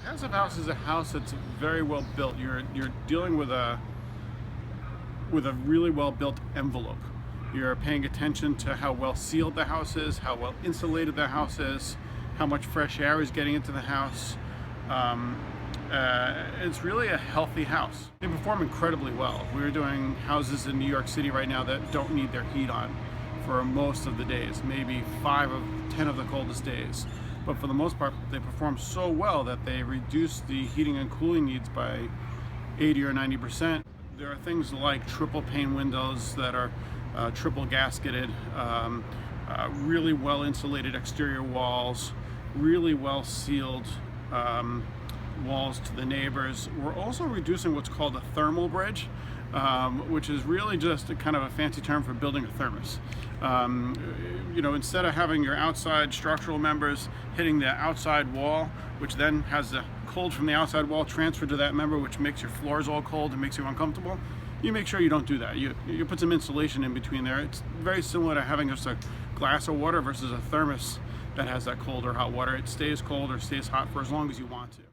passive house is a house that's very well built. You're dealing with a really well built envelope. You're paying attention to how well sealed the house is, how well insulated the house is, how much fresh air is getting into the house. It's really a healthy house. They perform incredibly well. We're doing houses in New York City right now that don't need their heat on for most of the days, maybe 5 of 10 of the coldest days. But for the most part, they perform so well that they reduce the heating and cooling needs by 80 or 90%. There are things like triple pane windows that are triple gasketed, really well insulated exterior walls, really well sealed walls to the neighbors. We're also reducing what's called a thermal bridge, which is really just a kind of a fancy term for building a thermos. Instead of having your outside structural members hitting the outside wall, which then has the cold from the outside wall transferred to that member, which makes your floors all cold and makes you uncomfortable, you make sure you don't do that. You put some insulation in between there. It's very similar to having just a glass of water versus a thermos that has that cold or hot water. It stays cold or stays hot for as long as you want to.